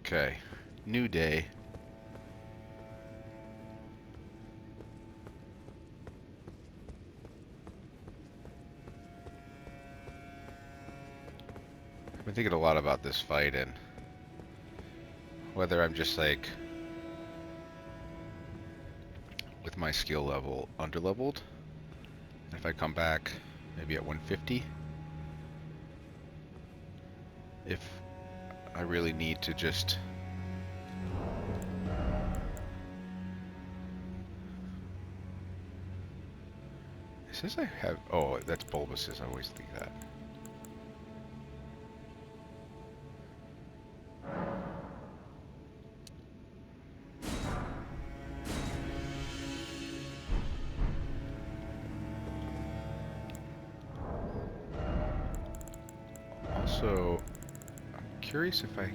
Okay. New day. I've been thinking a lot about this fight and whether I'm just like, with my skill level, underleveled. If I come back maybe at 150, if I really need to just it says I have, oh, that's Bulbus's, I always think that. Also, I'm curious if I...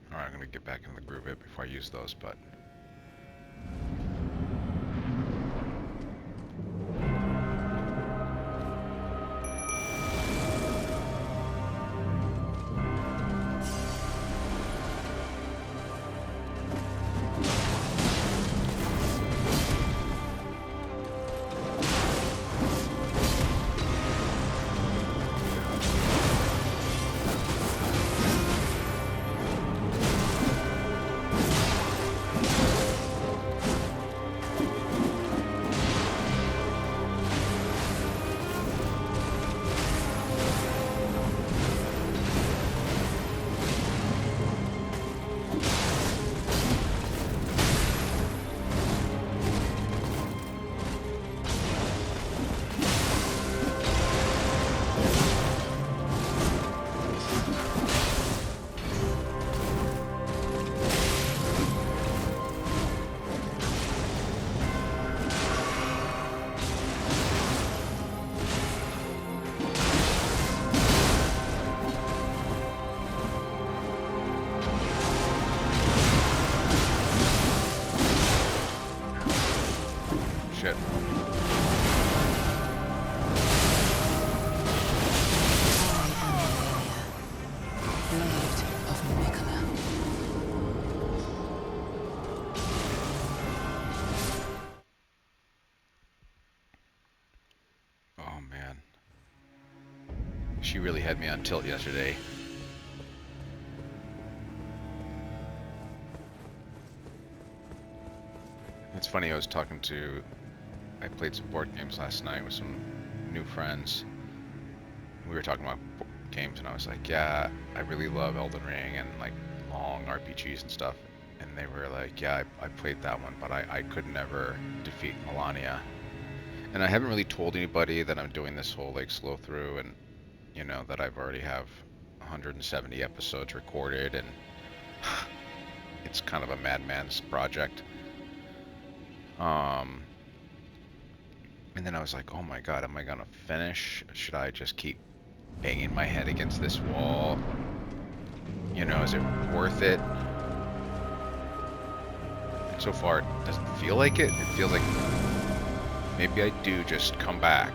Alright, I'm gonna get back in the groove bit before I use those, but... Shit. Oh man. She really had me on tilt yesterday. It's funny, I was talking to... I played some board games last night with some new friends. We were talking about games and I was like, yeah, I really love Elden Ring and like long RPGs and stuff. And they were like, yeah, I played that one, but I could never defeat MALENIA. And I haven't really told anybody that I'm doing this whole like slow through and, you know, that I've already have 170 episodes recorded and it's kind of a madman's project. And then I was like, oh my god, am I gonna finish? Should I just keep banging my head against this wall? You know, is it worth it? And so far, it doesn't feel like it. It feels like maybe I do just come back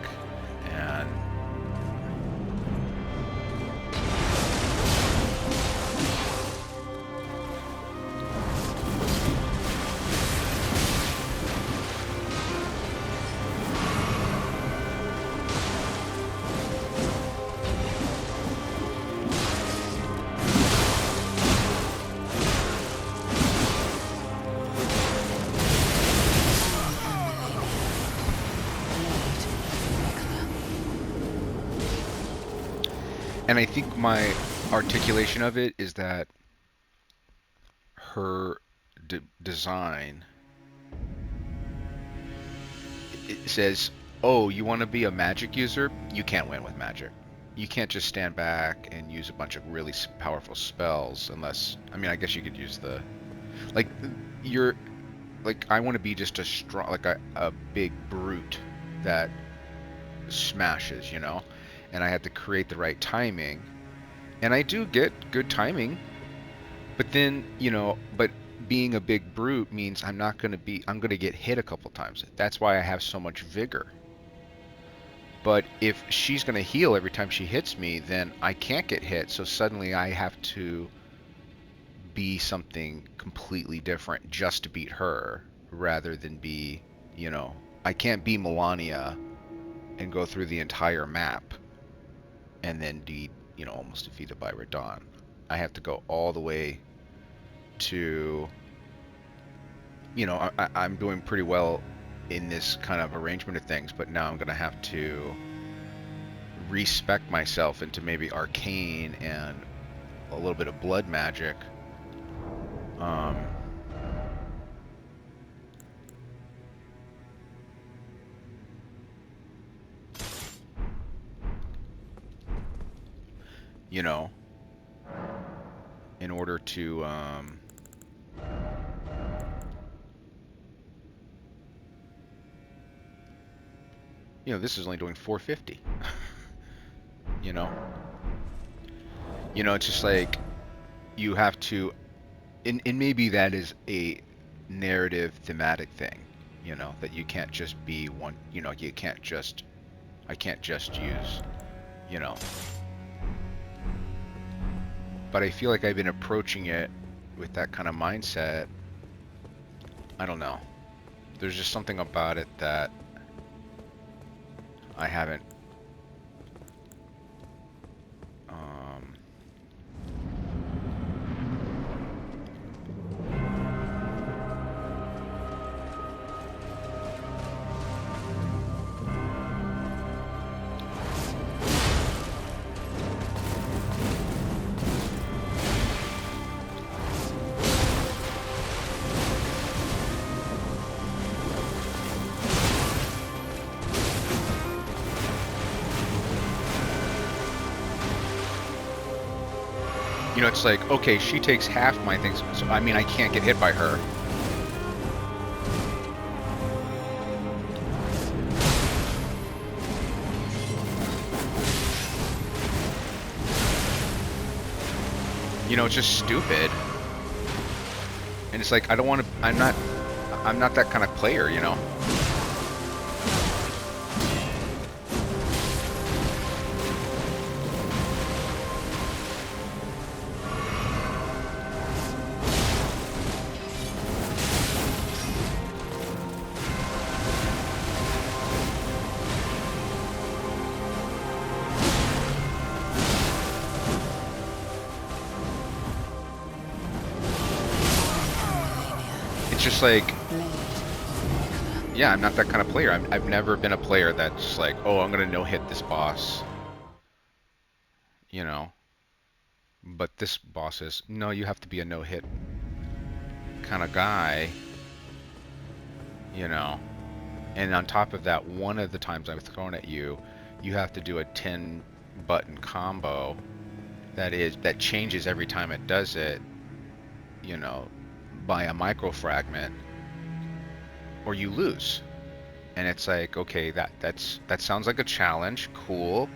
and And I think my articulation of it is that her design, it says, oh, you want to be a magic user? You can't win with magic. You can't just stand back and use a bunch of really powerful spells unless, I mean, I guess you could use the, like, you're, like, I want to be just a strong, like a big brute that smashes, you know? And I have to create the right timing. And I do get good timing, but then, you know, but being a big brute means I'm going to get hit a couple times. That's why I have so much vigor. But if she's going to heal every time she hits me, then I can't get hit. So suddenly I have to be something completely different just to beat her, rather than be, you know, I can't be MALENIA and go through the entire map and then be, you know, almost defeated by Radon. I have to go all the way to, you know, I'm doing pretty well in this kind of arrangement of things, but now I'm going to have to respec myself into maybe arcane and a little bit of blood magic. You know, in order to you know, this is only doing 450. You know, it's just like you have to, and maybe that is a narrative thematic thing, you know, that you can't just be one, you know, I can't just use, you know. But I feel like I've been approaching it with that kind of mindset. I don't know. There's just something about it that I haven't. You know, it's like, okay, she takes half my things, so I mean, I can't get hit by her. You know, it's just stupid. And it's like, I don't want to, I'm not that kind of player, you know? Just like, yeah, I'm not that kind of player. I've never been a player that's like, oh, I'm gonna no-hit this boss, you know. But this boss is, no, you have to be a no-hit kind of guy, you know. And on top of that, one of the times I've thrown at you, you have to do a 10-button combo that changes every time it does it, you know, by a micro fragment, or you lose. And it's like, okay, that sounds like a challenge, cool,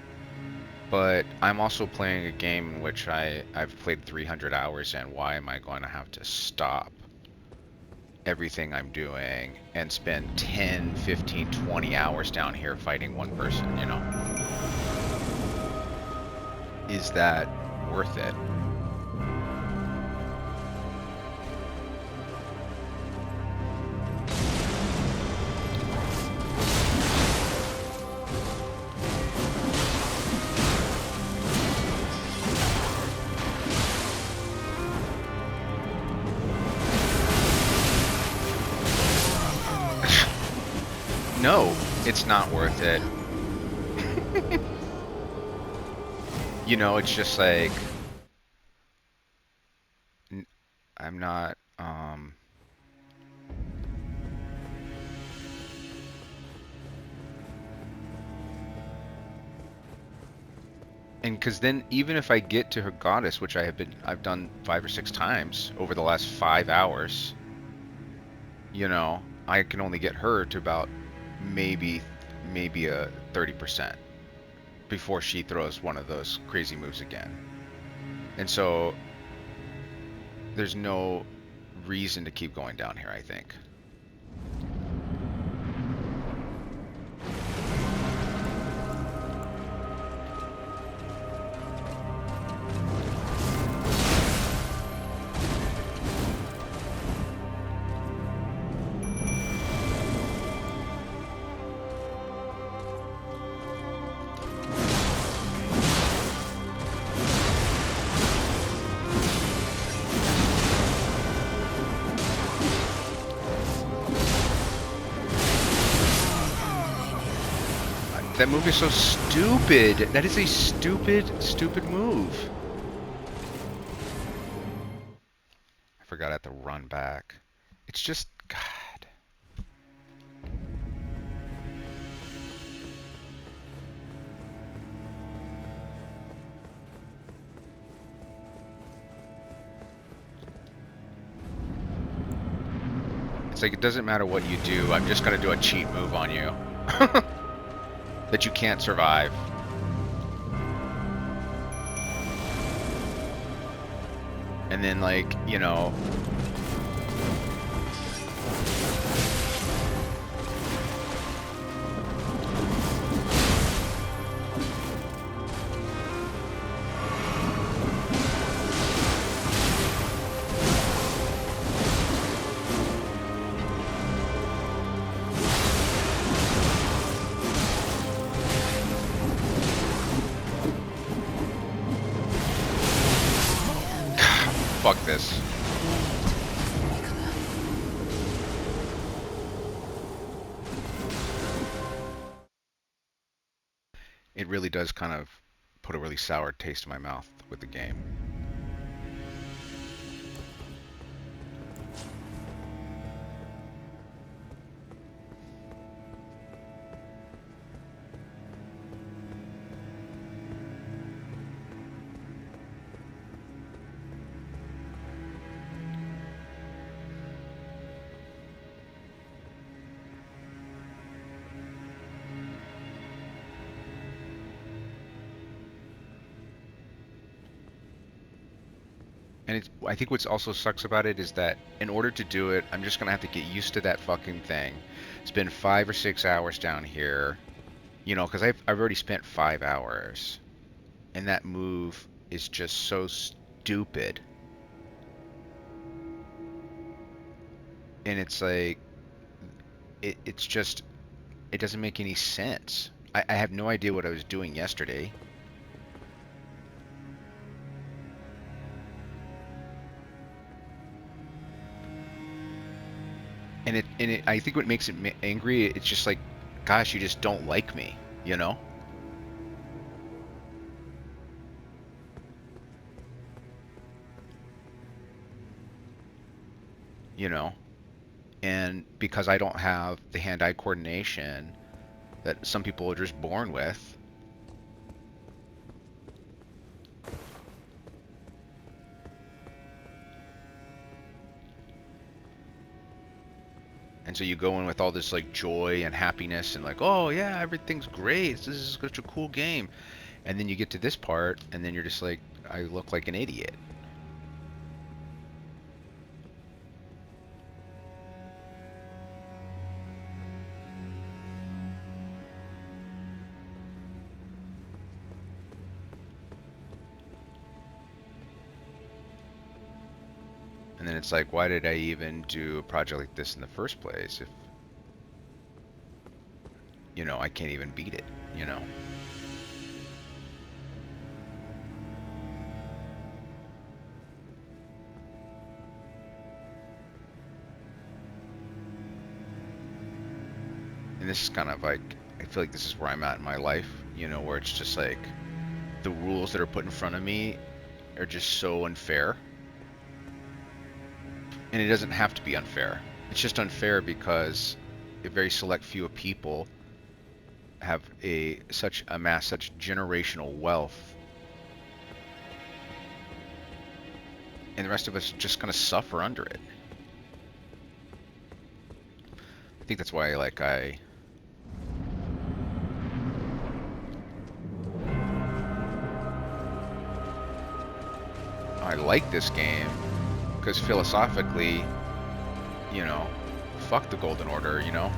but I'm also playing a game in which I've played 300 hours in. Why am I going to have to stop everything I'm doing and spend 10, 15, 20 hours down here fighting one person, you know? Is that worth it? No, it's not worth it. You know, it's just like I'm not and because then even if I get to her goddess, which I've done 5 or 6 times over the last 5 hours, you know, I can only get her to about maybe maybe a 30% before she throws one of those crazy moves again. And so there's no reason to keep going down here, I think. That move is so stupid. That is a stupid, stupid move. I forgot I had to run back. It's just, God. It's like it doesn't matter what you do. I'm just gonna do a cheat move on you that you can't survive. And then, like, you know, fuck this. It really does kind of put a really sour taste in my mouth with the game. And I think what's also sucks about it is that in order to do it, I'm just gonna have to get used to that fucking thing. Spend 5 or 6 hours down here, you know, because I've already spent 5 hours, and that move is just so stupid. And it's like it's just it doesn't make any sense. I have no idea what I was doing yesterday. And I think what makes it angry, it's just like, gosh, you just don't like me, you know? You know? And because I don't have the hand-eye coordination that some people are just born with, and so you go in with all this like joy and happiness and like, oh yeah, everything's great. This is such a cool game. And then you get to this part, and then you're just like, I look like an idiot. And then it's like, why did I even do a project like this in the first place if, you know, I can't even beat it, you know? And this is kind of like, I feel like this is where I'm at in my life, you know, where it's just like the rules that are put in front of me are just so unfair. And it doesn't have to be unfair. It's just unfair because a very select few of people have amassed such generational wealth, and the rest of us just kind of suffer under it. I think that's why, like, I like this game, because philosophically, you know, fuck the Golden Order, you know?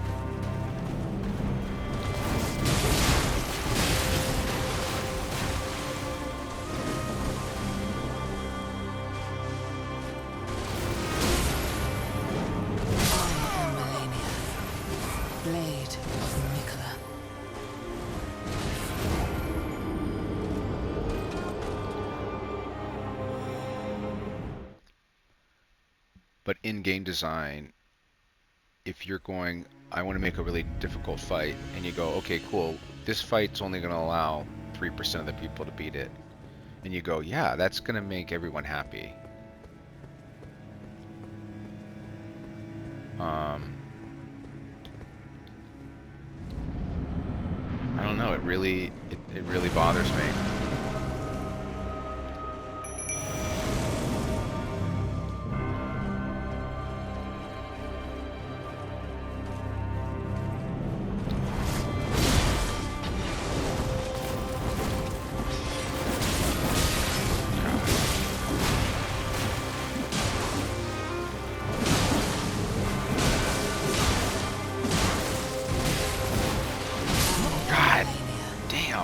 But in game design, if you're going, I want to make a really difficult fight, and you go, okay, cool, this fight's only going to allow 3% of the people to beat it, and you go, yeah, that's going to make everyone happy. I don't know, it really bothers me.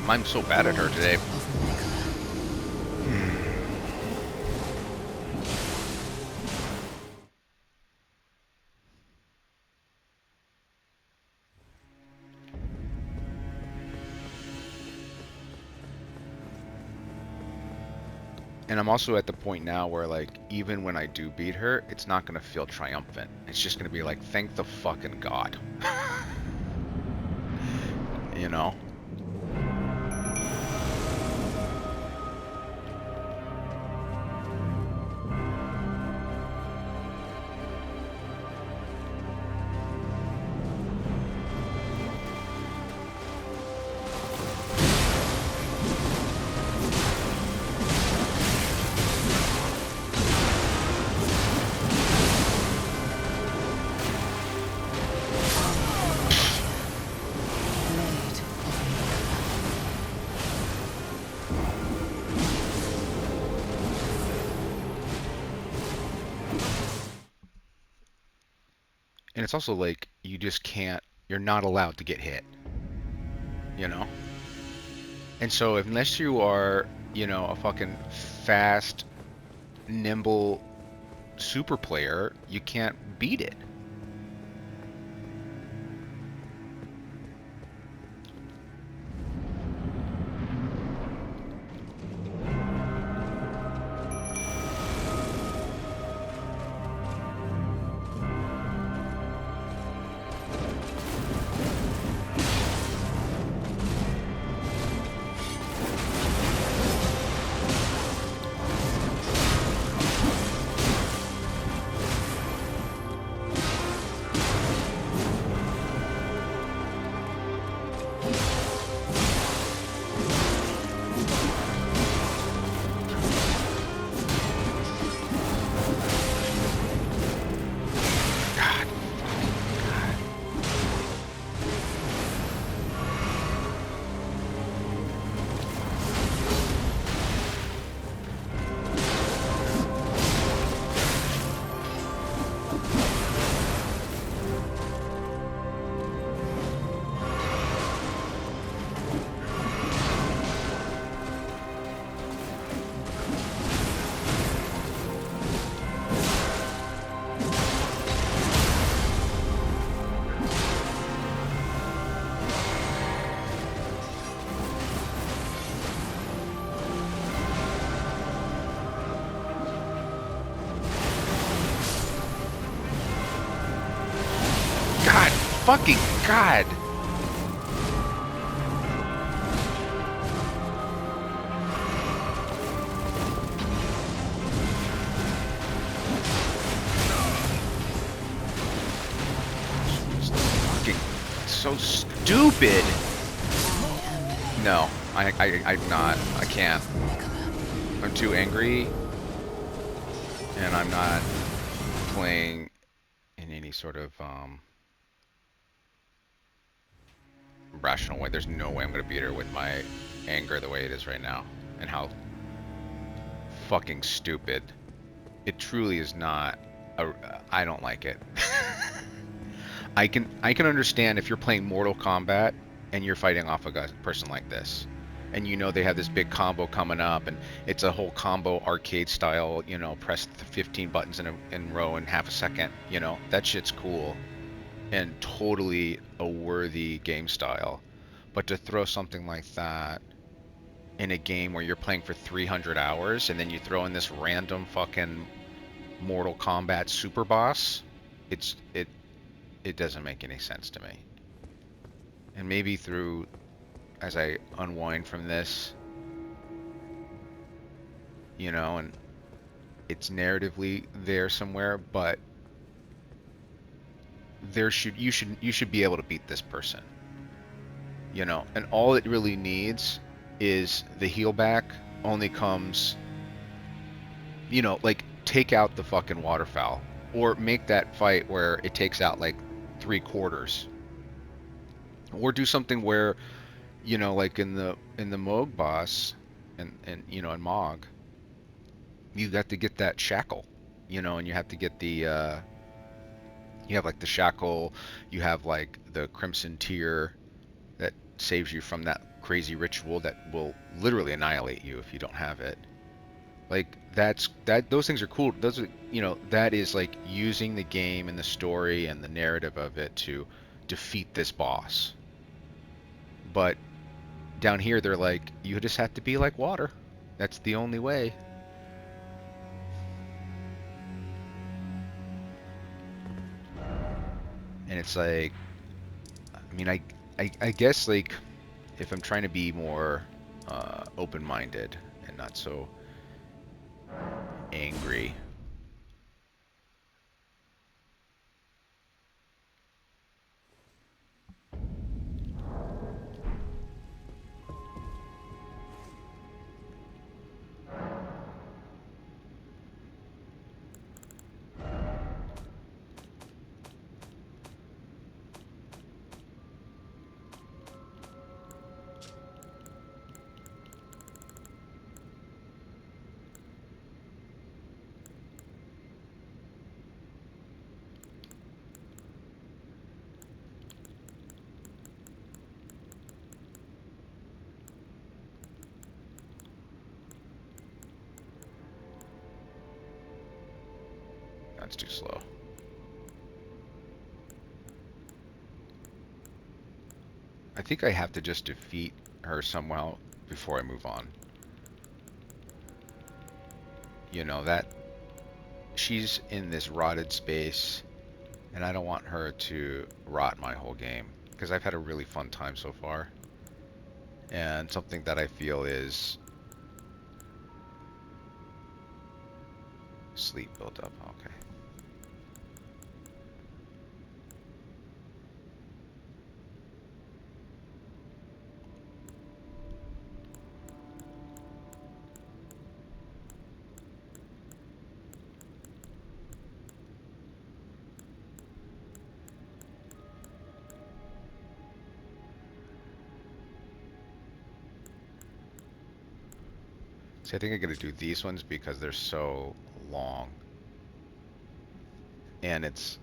I'm so bad at her today. And I'm also at the point now where, like, even when I do beat her, it's not going to feel triumphant. It's just going to be like, thank the fucking God. You know? And it's also like, you just can't, you're not allowed to get hit, you know? And so unless you are, you know, a fucking fast, nimble super player, you can't beat it. Fucking God. so stupid. No, I'm not. I can't. I'm too angry, and I'm not playing in any sort of rational way. There's no way I'm gonna beat her with my anger the way it is right now, and how fucking stupid. It truly is not. I don't like it. I can understand if you're playing Mortal Kombat and you're fighting off a person like this, and you know they have this big combo coming up, and it's a whole combo arcade style. You know, press the 15 buttons in a row in half a second. You know, that shit's cool and totally a worthy game style. But to throw something like that in a game where you're playing for 300 hours and then you throw in this random fucking Mortal Kombat super boss, it doesn't make any sense to me. And maybe through, as I unwind from this, you know, and it's narratively there somewhere, but you should be able to beat this person, you know. And all it really needs is the heal back only comes, you know, like take out the fucking waterfowl, or make that fight where it takes out like 3/4, or do something where, you know, like in the Moog boss, and you know, in Mog, you got to get that shackle, you know, and you have to get the you have like the shackle, you have like the crimson tear that saves you from that crazy ritual that will literally annihilate you if you don't have it. Like those things are cool. Those are, you know, that is like using the game and the story and the narrative of it to defeat this boss. But down here they're like, you just have to be like water. That's the only way. And it's like, I mean, I guess like if I'm trying to be more open-minded and not so angry. That's too slow. I think I have to just defeat her somehow before I move on. You know, that she's in this rotted space, and I don't want her to rot my whole game, because I've had a really fun time so far. And something that I feel is sleep built up. Okay. See, I think I'm gonna do these ones because they're so long. And it's,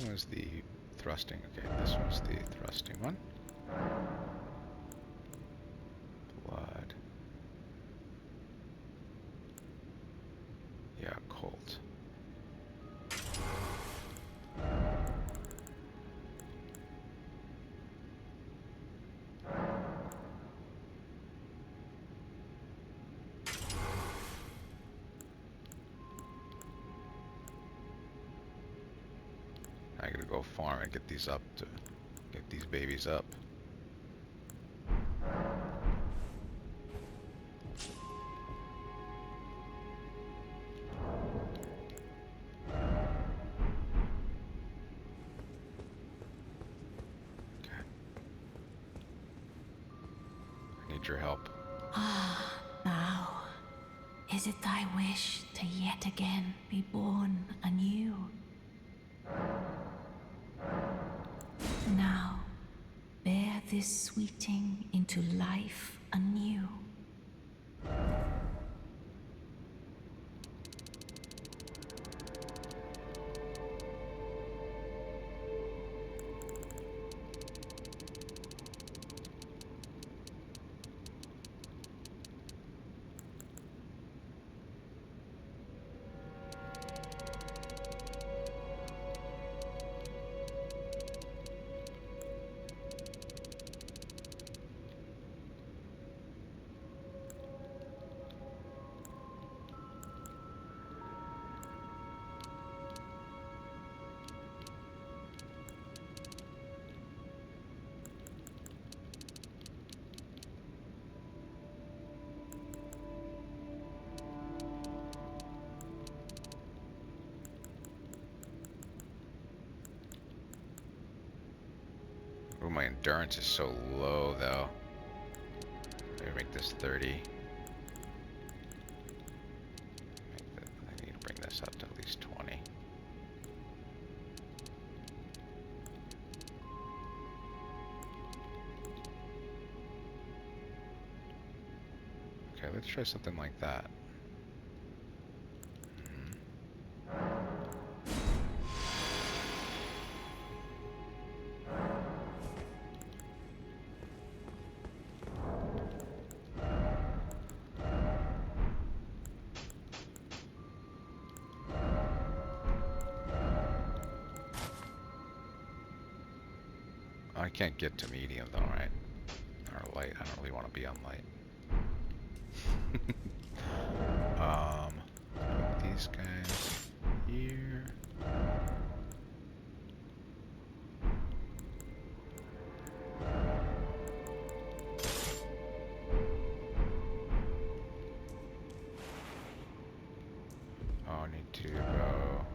one was the thrusting. Okay, this one's the thrusting one. Blood. Yeah, Colt. I gotta go farm and get these up to get these babies up. Okay. I need your help. Ah, now, is it thy wish to yet again be born anew? Now, bear this sweeting into life anew. Oh, my endurance is so low, though. Maybe make this 30. I need to bring this up to at least 20. Okay, let's try something like that. I can't get to medium though, right? Or light. I don't really want to be on light. Put these guys here. Oh, I need to go.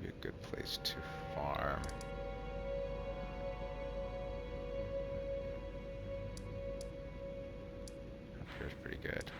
Be a good place to farm. Up here's pretty good.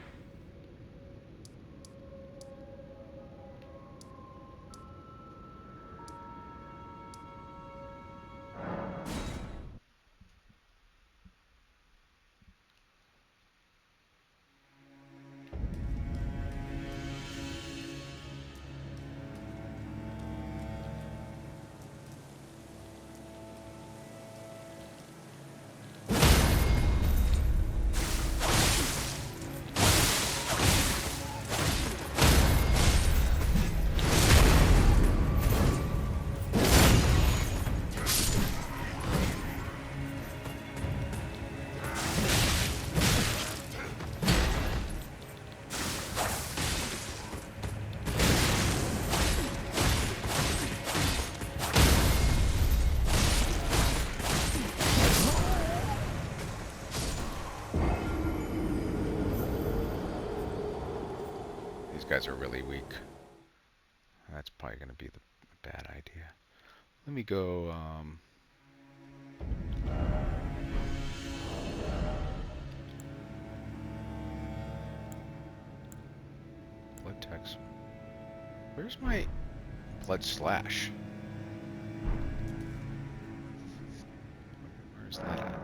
These guys are really weak. That's probably going to be the bad idea. Let me go, blood text. Where's my blood slash? Where's that at?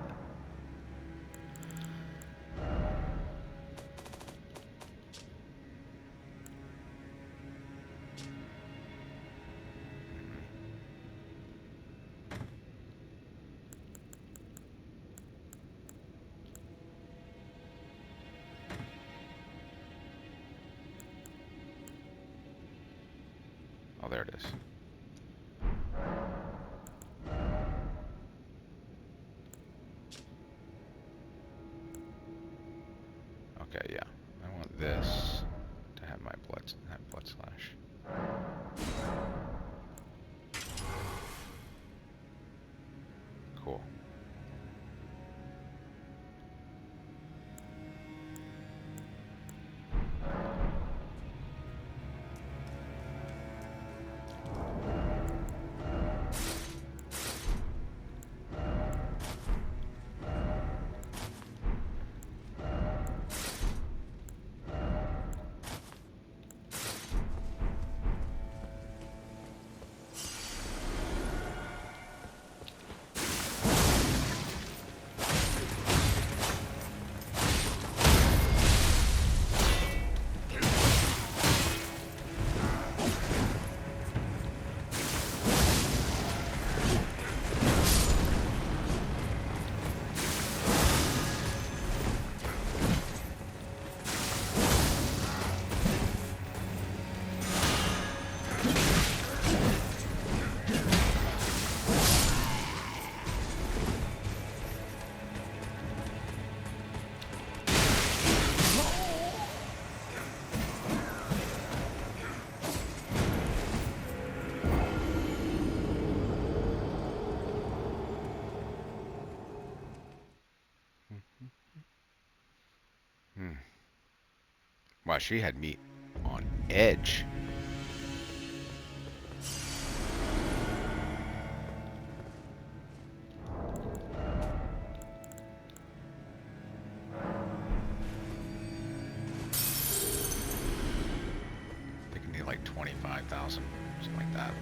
there it is. Okay, yeah. I want this to have my blood slash. Cool. Hmm. Wow, she had me on edge. I think I need like 25,000, something like that.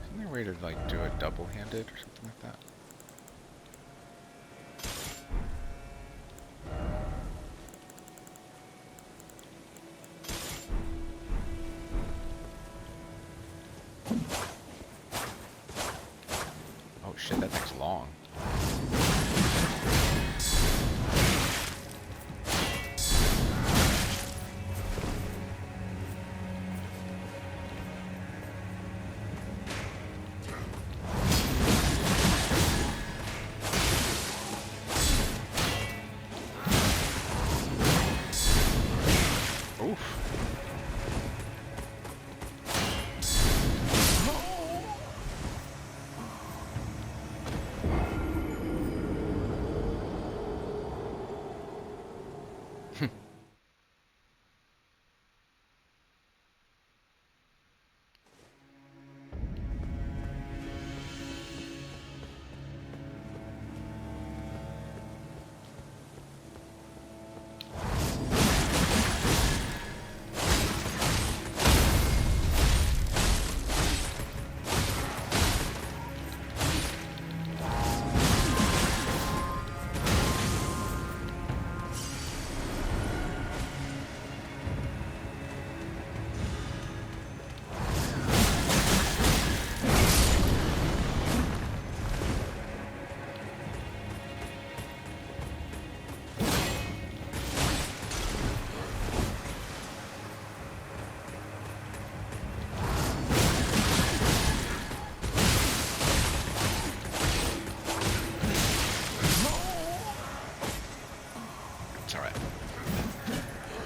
Isn't there a way to like do it double-handed or something like that? Oh shit, that thing's long. Oof.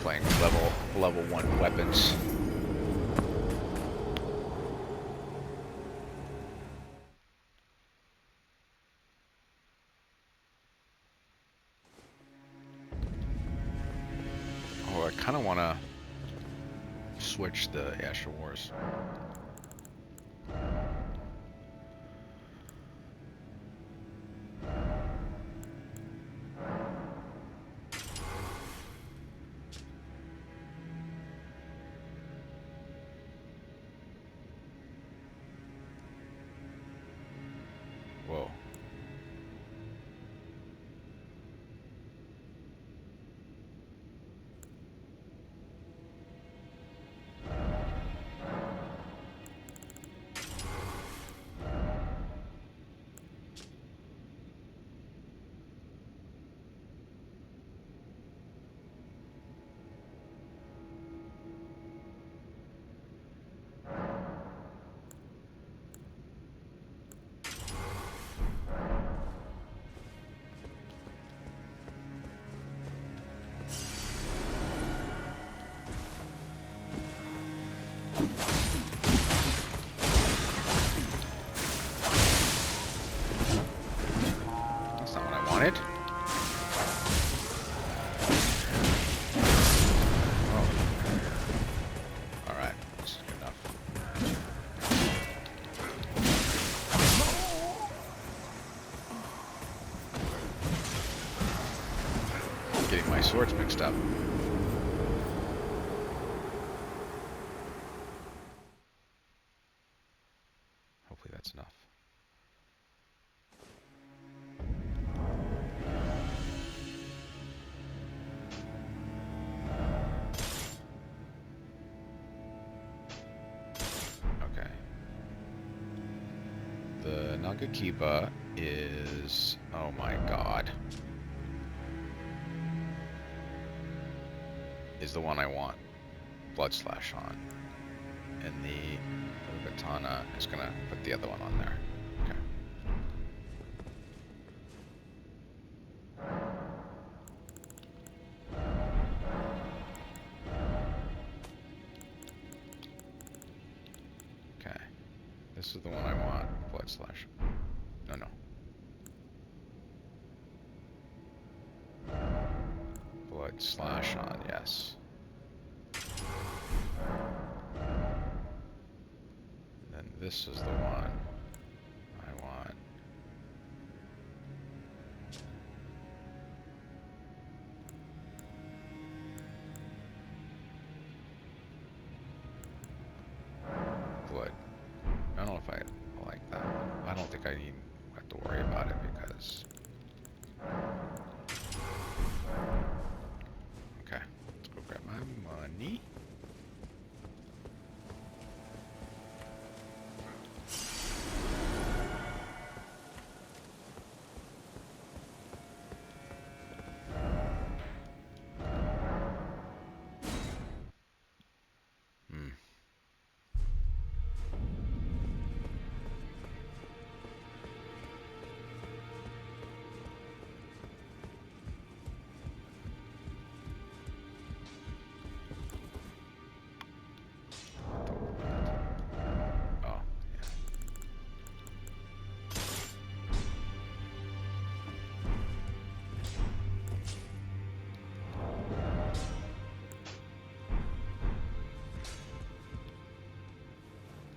playing level 1 weapons. Oh, I kind of want to switch the Asher Wars. Whoa. That's not what I wanted. Oh. Alright, this is good enough. Getting my swords mixed up. Hopefully that's enough. Okay. The Nagakiba is... oh my god. Is the one I want Blood Slash on. And the Katana is gonna put the other one on there. Okay. Okay. This is the one I want. Blood Slash. No. Blood Slash on, yes. Then this is the one I want. Blood. I don't know if I like that one. I don't think I even have to worry about it because... okay, let's go grab my money.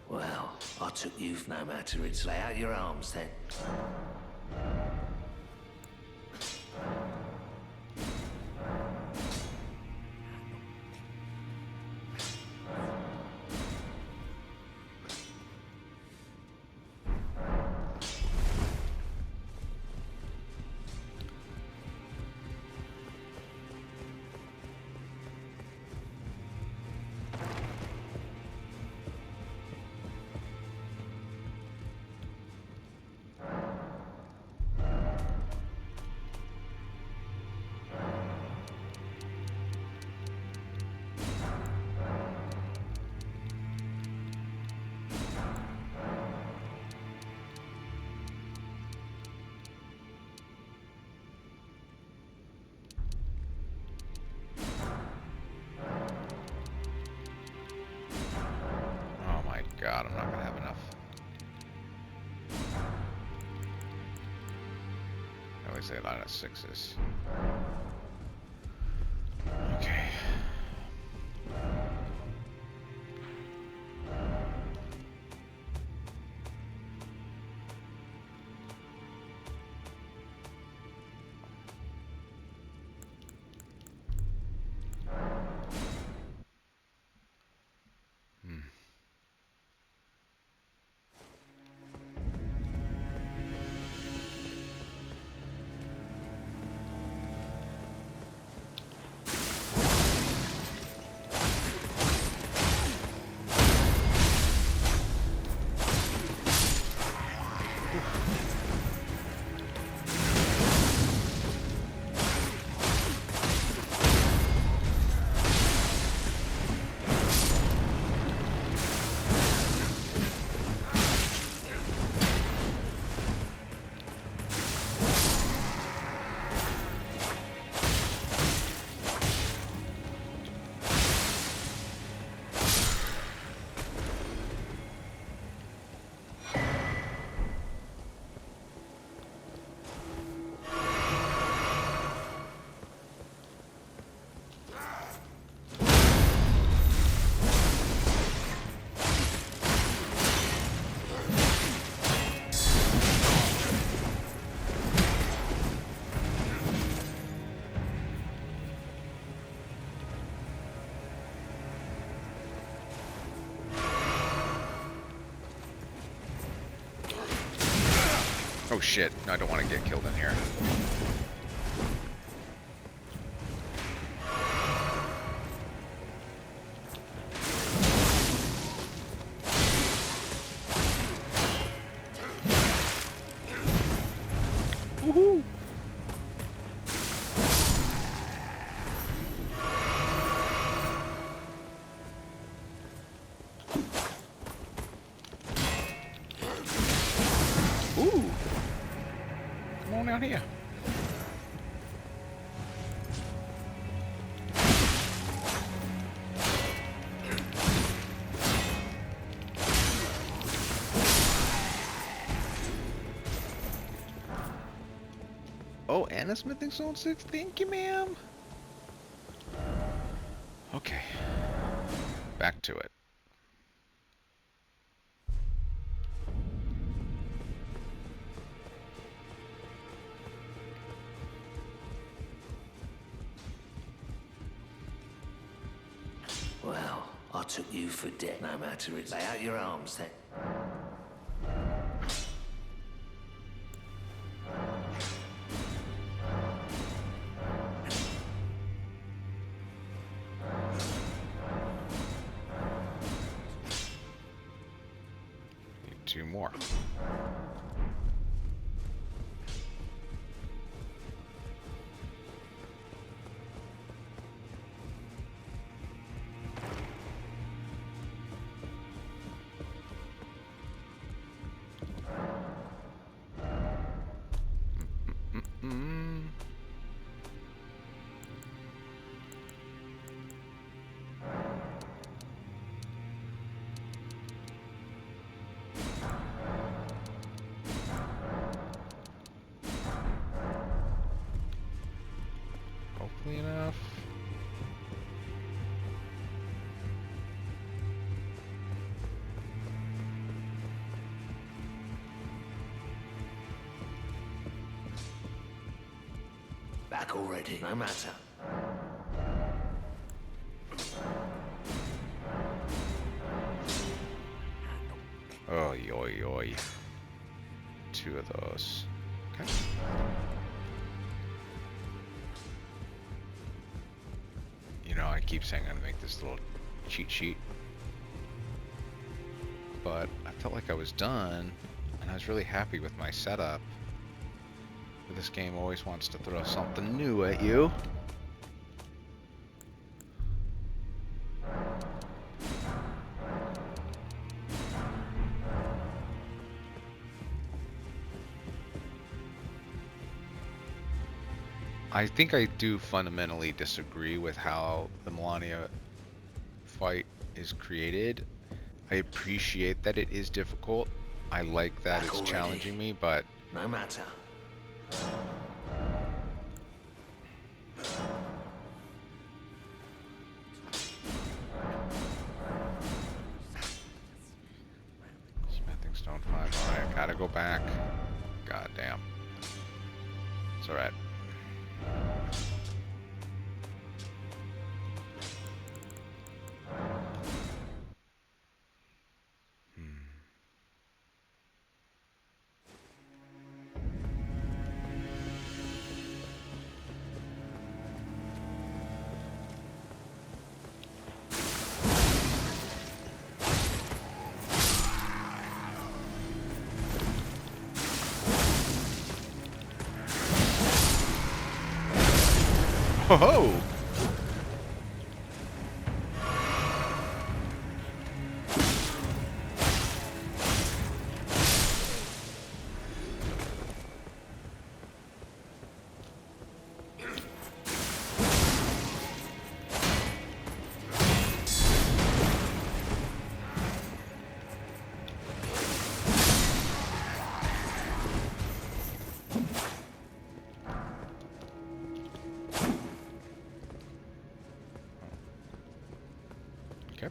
Well, I took youth no matter it's lay out your arms then. say a lot of sixes. Okay. Oh shit, no, I don't want to get killed in here. Woohoo! Ooh! Come on out here. Oh, and a smithing stone 6. Thank you, ma'am. Okay. Back to it. Well, I took you for dead, no matter it. Lay out your arms then. Need 2 more. Mm. Hopefully enough. Back already, no matter. Oh, yoy, yoy. 2 of those. Okay. You know, I keep saying I'm gonna make this little cheat sheet, but I felt like I was done, and I was really happy with my setup. But this game always wants to throw something new at you. I think I do fundamentally disagree with how the MALENIA fight is created. I appreciate that it is difficult. I like that Back it's already. challenging me, but No matter. gotta go back. God damn. It's alright. Ho ho! Okay.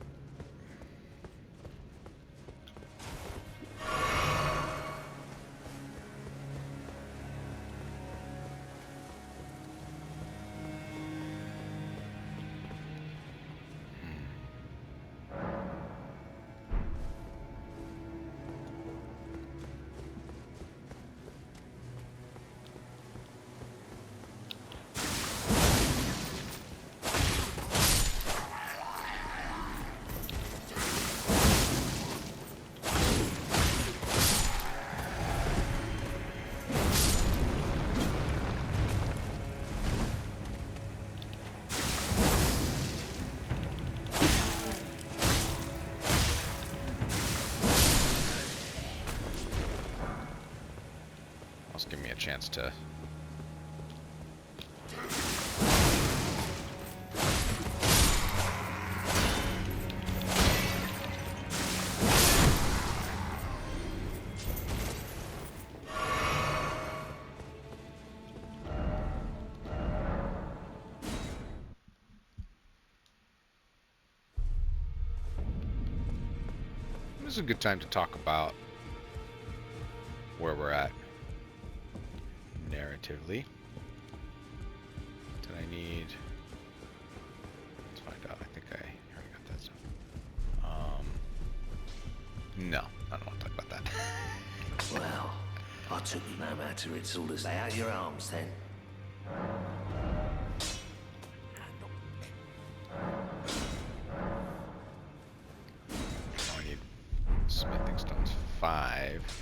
Just give me a chance to... This is a good time to talk about where we're at narratively. Did I need... Let's find out. I think I already got that stuff. No, I don't want to talk about that. Well, I took you no matter its orders. Lay out your arms then. I need smithing stones 5.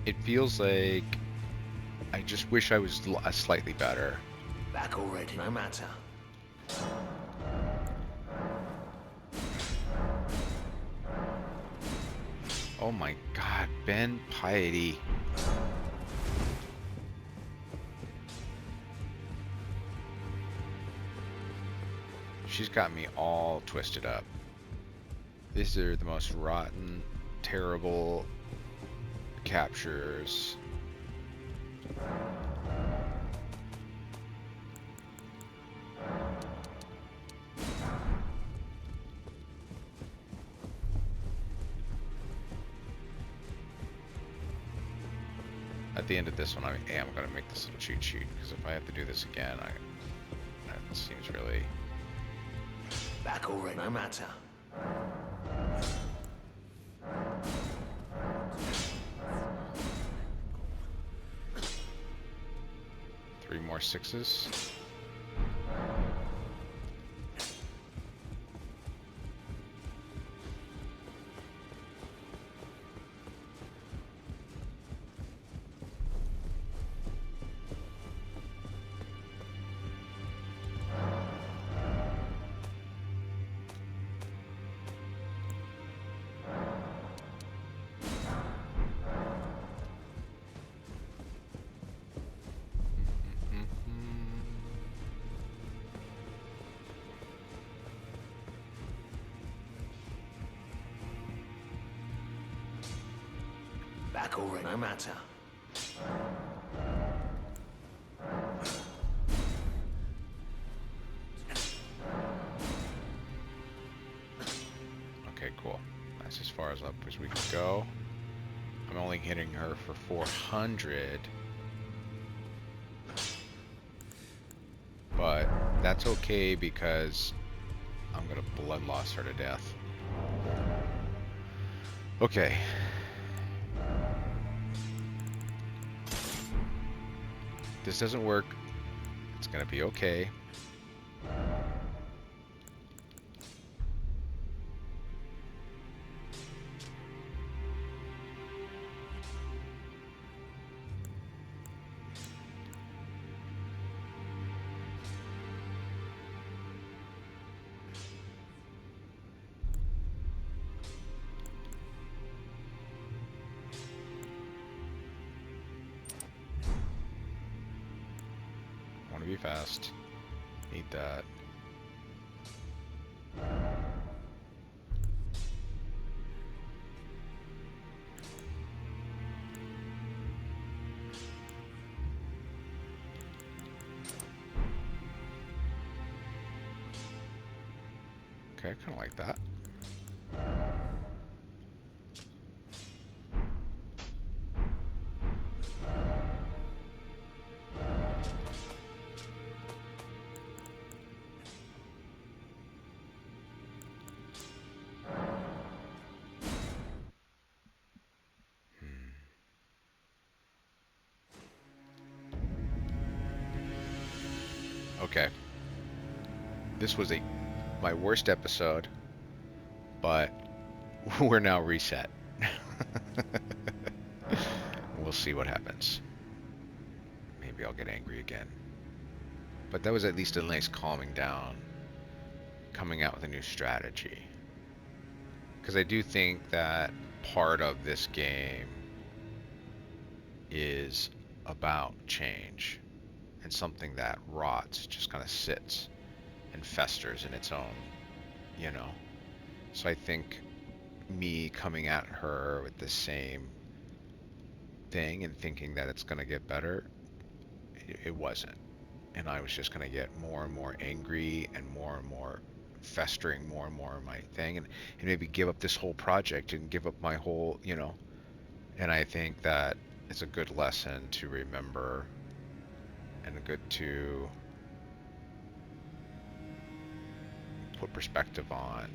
It feels like I just wish I was slightly better. Back already, no matter. Oh my god, Ben Piety. She's got me all twisted up. These are the most rotten, terrible captures. At the end of this one, I am going to make this little cheat sheet, because if I have to do this again, that seems really... Back already, no matter. 3 more 6s. Back already. No matter. Okay, cool. That's as far as up as we can go. I'm only hitting her for 400. But that's okay because I'm gonna blood loss her to death. Okay. This doesn't work. It's gonna be okay. I want to be fast. Need that. Okay, I kind of like that. Okay. This was my worst episode, but we're now reset. We'll see what happens. Maybe I'll get angry again. But that was at least a nice calming down, coming out with a new strategy. Because I do think that part of this game is about change, and something that rots, just kind of sits and festers in its own, you know. So I think me coming at her with the same thing and thinking that it's going to get better, it wasn't. And I was just going to get more and more angry and more festering more and more of my thing, and maybe give up this whole project and give up my whole, you know. And I think that it's a good lesson to remember and good to put perspective on,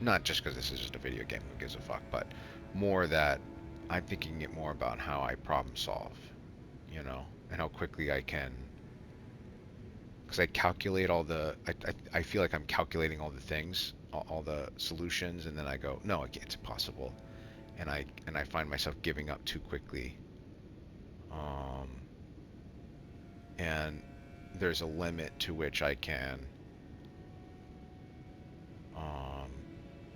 not just because this is just a video game, who gives a fuck, but more that I'm thinking it more about how I problem solve, you know, and how quickly I can, because I calculate all the, I feel like I'm calculating all the things, all the solutions, and then I go, no, it's impossible, and I find myself giving up too quickly, and there's a limit to which I can,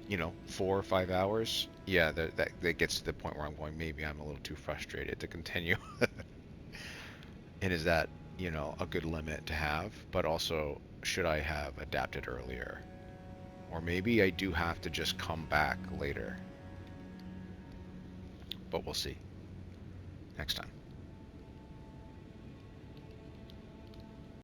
you know, 4 or 5 hours. Yeah, that gets to the point where I'm going, maybe I'm a little too frustrated to continue. And is that, you know, a good limit to have? But also, should I have adapted earlier? Or maybe I do have to just come back later. But we'll see next time.